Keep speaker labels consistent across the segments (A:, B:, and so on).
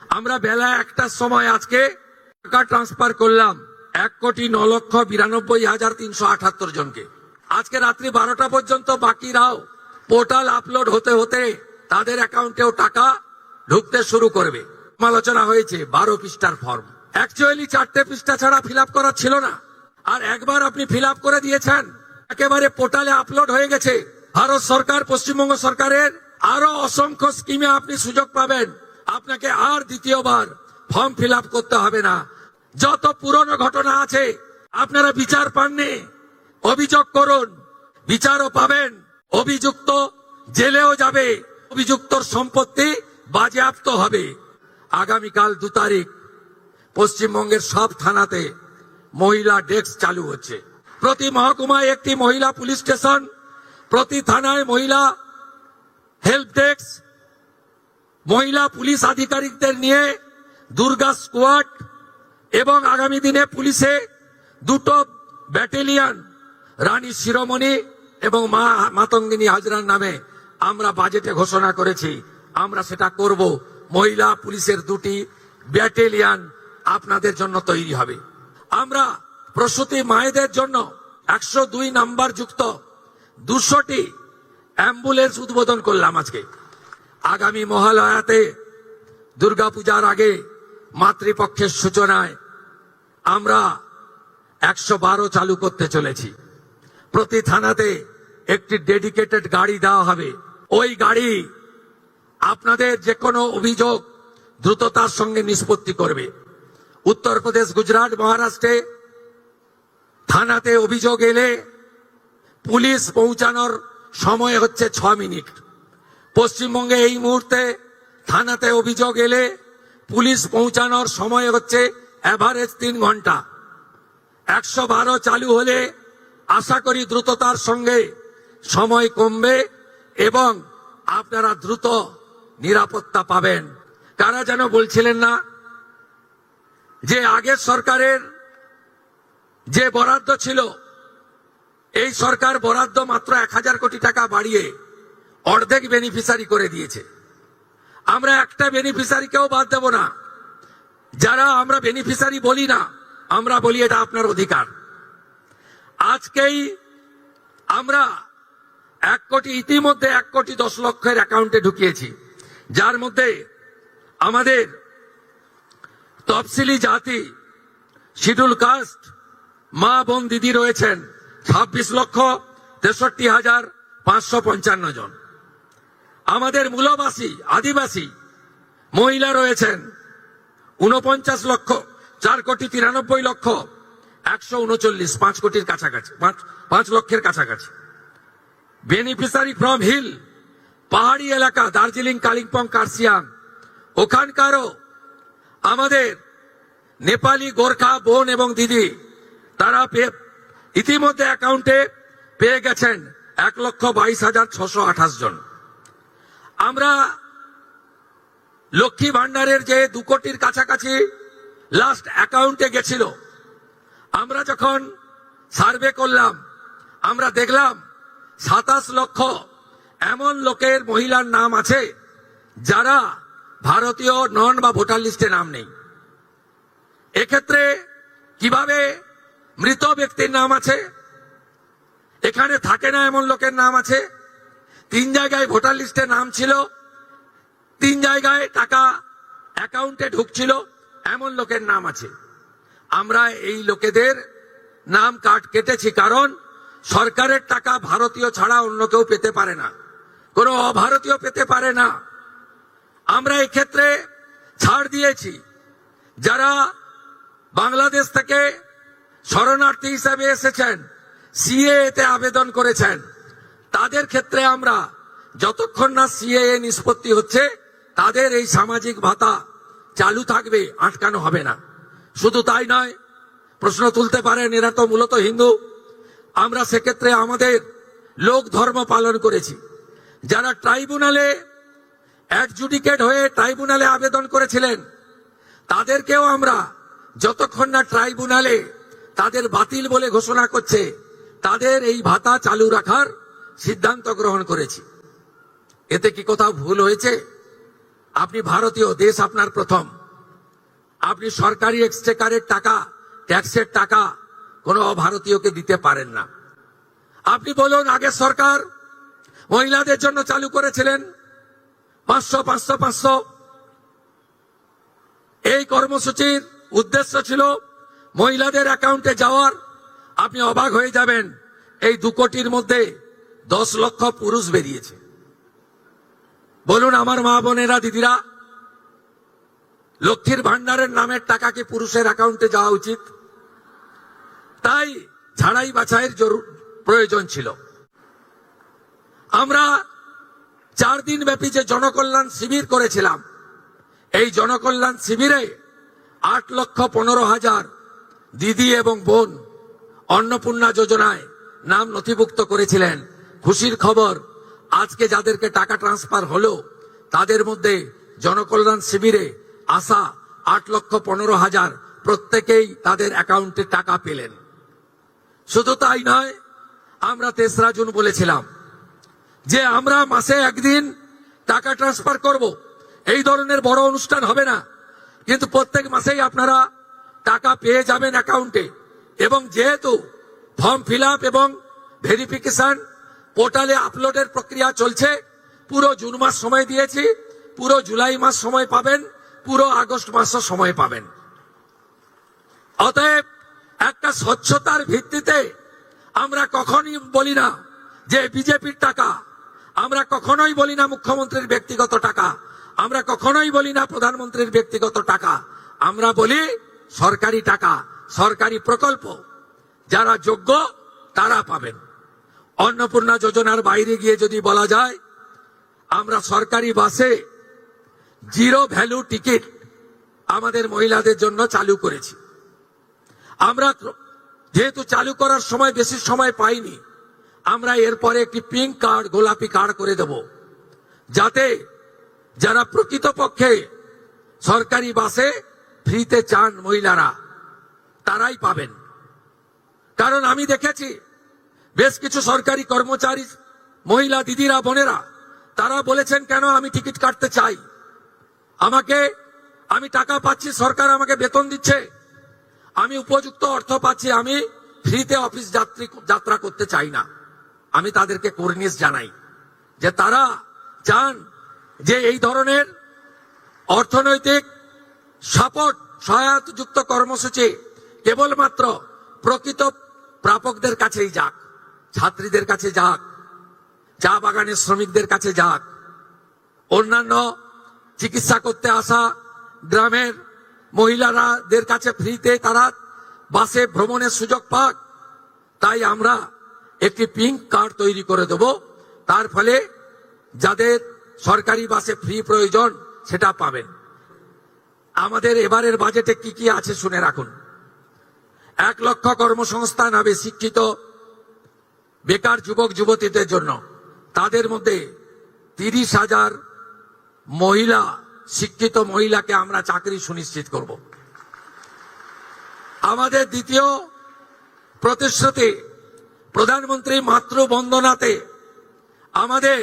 A: আমরা বেলা 1টার সময় আজকে টাকা ট্রান্সফার করলাম 1,92,93,378 জনকে। আজকে রাত্রি 12টা পর্যন্ত বাকিরাও পোর্টাল আপলোড হতে হতে তাদের অ্যাকাউন্টেও টাকা ঢুকতে শুরু করবে। আলোচনা হয়েছে 12 পৃষ্ঠার ফর্ম, অ্যাকচুয়ালি 4টে পৃষ্ঠা ছাড়া ফিল আপ করা ছিল না, আর একবার আপনি ফিল আপ করে দিয়েছেন, একেবারে পোর্টালে আপলোড হয়ে গেছে। ভারত সরকার, পশ্চিমবঙ্গ সরকারের আরো অসংখ্য স্কিমে আপনি সুযোগ পাবেন, আপনাকে আর দ্বিতীয়বার ফর্ম ফিল আপ করতে হবে না। যত পুরনো ঘটনা আছে আপনারা বিচার পাননি, অভিযোগ করুন, বিচারও পাবেন, অভিযুক্ত জেলেও যাবে, অভিযুক্তর সম্পত্তি বাজেয়াপ্ত হবে। আগামীকাল 2 তারিখ পশ্চিমবঙ্গের সব থানাতে মহিলা ডেস্ক চালু হচ্ছে। প্রতি মহকুমায় একটি মহিলা পুলিশ স্টেশন, প্রতি থানায় মহিলা হেল্প ডেস্ক, মহিলা পুলিশ আধিকারিকদের নিয়ে দুর্গা স্কোয়াড, এবং আগামী দিনে পুলিশে 2টো ব্যাটালিয়ন রানী শিরোমণি এবং মাতঙ্গিনী হাজরার নামে আমরা বাজেটে ঘোষণা করেছি, আমরা সেটা করব। মহিলা পুলিশের 2টি ব্যাটালিয়ন আপনাদের জন্য তৈরি হবে। আমরা প্রসূতি মায়েদের জন্য 102 নাম্বার যুক্ত 200টি অ্যাম্বুলেন্স উদ্বোধন করলাম আজকে। আগামী মহালয়াতে দুর্গাপূজার আগে মাতৃপক্ষের সূচনায় আমরা 112 চালু করতে চলেছি। প্রতি থানাতে একটি ডেডিকেটেড গাড়ি দেওয়া হবে। ওই গাড়ি আপনাদের যে কোনো অভিযোগ দ্রুততার সঙ্গে নিষ্পত্তি করবে। উত্তরপ্রদেশ, গুজরাট, মহারাষ্ট্রে থানাতে অভিযোগ এলে পুলিশ পৌঁছানোর সময় হচ্ছে 6 মিনিট। পশ্চিমবঙ্গে এই মুহূর্তে থানাতে অভিযোগ এলে পুলিশ পৌঁছানোর সময় হচ্ছে এভারেজ 3 ঘন্টা। 112 চালু হলে আশা করি দ্রুততার সঙ্গে সময় কমবে এবং আপনারা দ্রুত নিরাপত্তা পাবেন। কারা যেন বলছিলেন না যে আগের সরকারের যে বরাদ্দ ছিল, এই সরকার বরাদ্দ মাত্র 1000 কোটি টাকা বাড়িয়ে অর্ধেক বেনিফিশিয়ারি করে দিয়েছে। আমরা একটা বেনিফিশিয়ারিকেও বাদ দেব না। যারা আমরা বেনিফিশিয়ারি বলি না, আমরা বলি এটা আপনার অধিকার। আজকেই আমরা 1 কোটি, ইতিমধ্যে 1,10,00,000 অ্যাকাউন্টে ঢুকিয়েছি, যার মধ্যে আমাদের তফসিলি জাতি, শিডিউল কাস্ট মা বোন দিদি রয়েছেন 26,63,555 জন। আমাদের মূলবাসী আদিবাসী মহিলা রয়েছেন 49,04,93,139, 5 কোটির কাছাকাছি, 5 লক্ষের কাছাকাছি। বেনিফিশিয়ারি ফ্রম হিল, পাহাড়ি এলাকা, দার্জিলিং, কালিম্পং, কার্শিয়াং, ওখানকারও আমাদের নেপালি, গোর্খা বোন এবং দিদি, তারা ইতিমধ্যে অ্যাকাউন্টে পেয়ে গেছেন 1,22,628 জন। আমরা লক্ষ্মী ভান্ডারের যে 2 কোটির কাছাকাছি লাস্ট অ্যাকাউন্টে গেছিল, আমরা যখন সার্ভে করলাম আমরা দেখলাম 27 লক্ষ এমন লোকের, মহিলার নাম আছে যারা ভারতীয় নন বা ভোটার লিস্টে নাম নেই। এক্ষেত্রে কিভাবে মৃত ব্যক্তির নাম আছে, এখানে থাকে না এমন লোকের নাম আছে, 3 জায়গায় ভোটার লিস্টে নাম ছিল, 3 জায়গায় টাকা অ্যাকাউন্টে ঢুকছিল, এমন লোকের নাম আছে। আমরা এই লোকেদের নাম কেটেছি, কারণ সরকারের টাকা ভারতীয় ছাড়া অন্য কেউ পেতে পারে না, কোনো অভারতীয় পেতে পারে না। আমরা এই ক্ষেত্রে ছাড় দিয়েছি। যারা বাংলাদেশ থেকে শরণার্থী হিসেবে এসেছেন, সিএএ আবেদন করেছেন, তাদের ক্ষেত্রে আমরা যতক্ষণ না সিএএ নিষ্পত্তি হচ্ছে তাদের এই সামাজিক ভাতা চালু থাকবে, আটকানো হবে না। শুধু তাই নয়, প্রশ্ন তুলতে পারেন এরা তো মূলত হিন্দু। আমরা সেক্ষেত্রে আমাদের লোক ধর্ম পালন করেছি। যারা ট্রাইব্যুনালে অ্যাডজুডিকেট হয়ে ট্রাইব্যুনালে আবেদন করেছিলেন, তাদেরকেও আমরা যতক্ষণ না ট্রাইব্যুনালে তাদের বাতিল বলে ঘোষণা করছে, তাদের এই ভাতা চালু রাখার সিদ্ধান্ত গ্রহণ করেছি। এতে কি কোথাও ভুল হয়েছে? আপনি ভারতীয়, দেশ আপনার প্রথম। আপনি সরকারি এক্সচেকারের টাকা, ট্যাক্সের টাকা কোনো অভারতীয়কে দিতে পারেন না। আপনি বলুন, আগের সরকার মহিলাদের জন্য চালু করেছিলেন 500 500 500। এই কর্মসূচির উদ্দেশ্য ছিল মহিলাদের অ্যাকাউন্টে যাওয়ার। আপনি অবাক হয়ে যাবেন, এই 2 কোটির মধ্যে 10 লক্ষ পুরুষ বেরিয়েছে। বলুন আমার মা বোনেরা, দিদিরা, লক্ষ্মীর ভান্ডারের নামের টাকা কি পুরুষের অ্যাকাউন্টে যাওয়া উচিত? তাই ছাড়াই বাছাইয়ের প্রয়োজন ছিল। আমরা 4 দিন ব্যাপী যে জনকল্যাণ শিবির করেছিলাম, এই জনকল্যাণ শিবিরে 8,15,000 দিদি এবং বোন অন্নপূর্ণা যোজনায় নাম নথিভুক্ত করেছিলেন। খুশির খবর, আজকে যাদেরকে টাকা ট্রান্সফার হলো তাদের মধ্যে জনকল্যাণ শিবিরে আসা 8,15,000 প্রত্যেকেই তাদের অ্যাকাউন্টে টাকা পেলেন। শুধু তাই নয়, আমরা 3রা জুন বলেছিলাম যে আমরা মাসে একদিন টাকা ট্রান্সফার করব। এই ধরনের বড় অনুষ্ঠান হবে না, কিন্তু প্রত্যেক মাসেই আপনারা টাকা পেয়ে যাবেন অ্যাকাউন্টে। এবং যেহেতু ফর্ম ফিল আপ এবং ভেরিফিকেশন পোর্টালে আপলোডের প্রক্রিয়া চলছে, পুরো জুন মাস সময় দিয়েছি, পুরো জুলাই মাস সময় পাবেন, পুরো আগস্ট মাসও সময় পাবেন। অতএব একটা স্বচ্ছতার ভিত্তিতে আমরা কখনোই বলি না যে বিজেপির টাকা, আমরা কখনোই বলি না মুখ্যমন্ত্রীর ব্যক্তিগত টাকা, আমরা কখনোই বলি না প্রধানমন্ত্রীর ব্যক্তিগত টাকা, আমরা বলি সরকারি টাকা, সরকারি প্রকল্প। যারা যোগ্য তারা পাবেন। অন্নপূর্ণা যোজনার বাইরে গিয়ে যদি বলা যায়, আমরা সরকারি বাসে 0 ভ্যালু টিকিট আমাদের মহিলাদের জন্য চালু করেছি। আমরা যেহেতু চালু করার সময় বেশি সময় পাইনি, আমরা এরপরে একটি পিঙ্ক কার্ড, গোলাপি কার্ড করে দেব, যাতে যারা প্রকৃতপক্ষে সরকারি বাসে ফ্রিতে চান মহিলারা, তারাই পাবেন। কারণ আমি দেখেছি বেশ কিছু সরকারি কর্মচারী মহিলা দিদিরা, বোনেরা, তারা বলেছেন, কেন আমি টিকিট কাটতে চাই, আমি টাকা পাচ্ছি, সরকার আমাকে বেতন দিচ্ছে, আমি উপযুক্ত অর্থ পাচ্ছি, আমি ফ্রিতে অফিস যাত্রা করতে চাই না। আমি তাদেরকে কর্নিশ জানাই যে তারা চান যে এই ধরনের অর্থনৈতিক সাপোর্ট, সহায়তাযুক্ত কর্মসূচি কেবলমাত্র প্রকৃত প্রাপকদের কাছেই যাক, ছাত্রীদের কাছে যাক, চা বাগানের শ্রমিকদের কাছে যাক, অন্যান্য চিকিৎসা করতে আসা গ্রামের মহিলাদের কাছে ফ্রিতে তারা বাসে ভ্রমণের সুযোগ পাক। তাই আমরা একটি পিঙ্ক কার্ড তৈরি করে দেব, তার ফলে যাদের সরকারি বাসে ফ্রি প্রয়োজন সেটা পাবেন। আমাদের এবারের বাজেটে কি কি আছে শুনে রাখুন। 1 লক্ষ কর্মসংস্থান হবে শিক্ষিত বেকার যুবক যুবতীদের জন্য। তাদের মধ্যে 30,000 মহিলা, শিক্ষিত মহিলাকে আমরা চাকরি সুনিশ্চিত করব। আমাদের দ্বিতীয় প্রতিশ্রুতি, প্রধানমন্ত্রী মাতৃবন্দনাতে আমাদের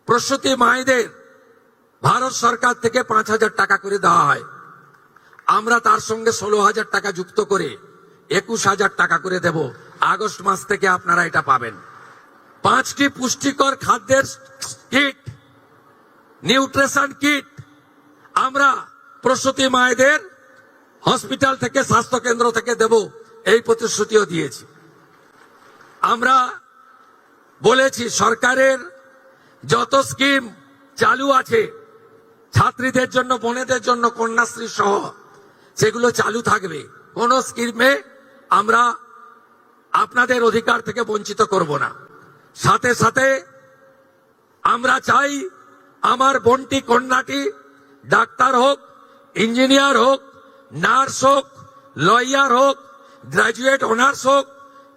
A: প্রসূতি মায়েদের ভারত সরকার থেকে 5,000 টাকা করে দেওয়া হয়। আমরা তার সঙ্গে 16,000 টাকা যুক্ত করে 21,000 টাকা করে দেব। আগস্ট মাস থেকে আপনারা এটা পাবেন। 5টি পুষ্টিকর খাদ্যের কিট, নিউট্রিশন কিট আমরা প্রসূতি মায়েদের হসপিটাল থেকে, স্বাস্থ্য কেন্দ্র থেকে দেব, এই প্রতিশ্রুতিও দিয়েছি। আমরা বলেছি সরকারের যত স্কিম চালু আছে ছাত্রীদের জন্য, বোনেদের জন্য, কন্যাশ্রী সহ, সেগুলো চালু থাকবে। কোন স্কিমে আমরা আপনাদের অধিকার থেকে বঞ্চিত করব না। সাথে সাথে আমরা চাই আমার বোনটি, কন্যাটি ডাক্তার হোক, ইঞ্জিনিয়ার হোক, নার্স হোক, লয়ার হোক, গ্রাজুয়েট অনার্স হোক,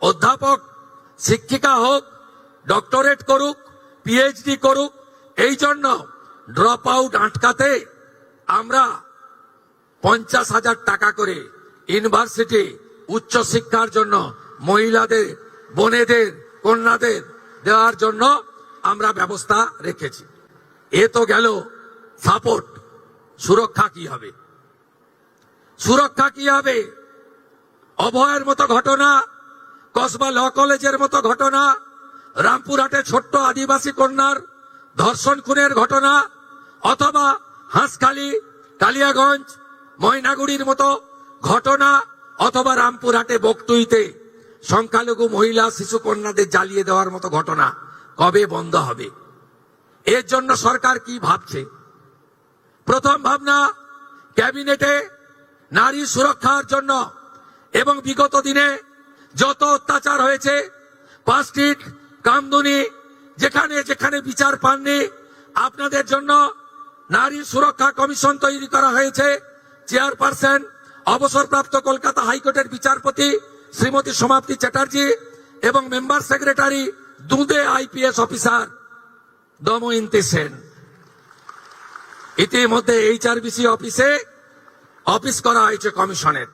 A: অধ্যাপক, শিক্ষিকা হোক, ডক্টরেট করুক, পিএইচডি করুক। এই জন্য ড্রপ আউট আটকাতে আমরা 50,000 টাকা করে ইউনিভার্সিটি, উচ্চ শিক্ষার জন্য মহিলাদের, বোনেদের, কন্যাদের দেওয়ার জন্য আমরা ব্যবস্থা রেখেছি। এ তো গেল সাপোর্ট। সুরক্ষা কি হবে? সুরক্ষা কি হবে? অভয়ের মতো ঘটনা, কসবা ল কলেজের মতো ঘটনা, রামপুরহাটে ছোট্ট আদিবাসী কন্যার ধর্ষণ খুনের ঘটনা, অথবা হাঁসখালি, কালিয়াগঞ্জ, ময়নাগুড়ির মতো ঘটনা, অথবা রামপুরহাটে বকটুইতে সংখ্যালঘু মহিলা শিশু কন্যাদের জ্বালিয়ে দেওয়ার মতো ঘটনা কবে বন্ধ হবে? এর জন্য সরকার কি ভাবছে? প্রথম ভাবনা, ক্যাবিনেটে নারী সুরক্ষার জন্য এবং বিগত দিনে যত অত্যাচার হয়েছে, পাঁচটিক, কামদুনি, যেখানে যেখানে বিচার পাননি, আপনাদের জন্য নারী সুরক্ষা কমিশন তৈরি করা হয়েছে। চেয়ারপারসন অবসরপ্রাপ্ত কলকাতা হাইকোর্টের বিচারপতি শ্রীমতী সমাপ্তি চ্যাটার্জি এবং মেম্বার সেক্রেটারি দুঁদে আইপিএস অফিসার দময়ন্তী সেন। ইতিমধ্যে HRBC অফিস করা হয়েছে কমিশনের।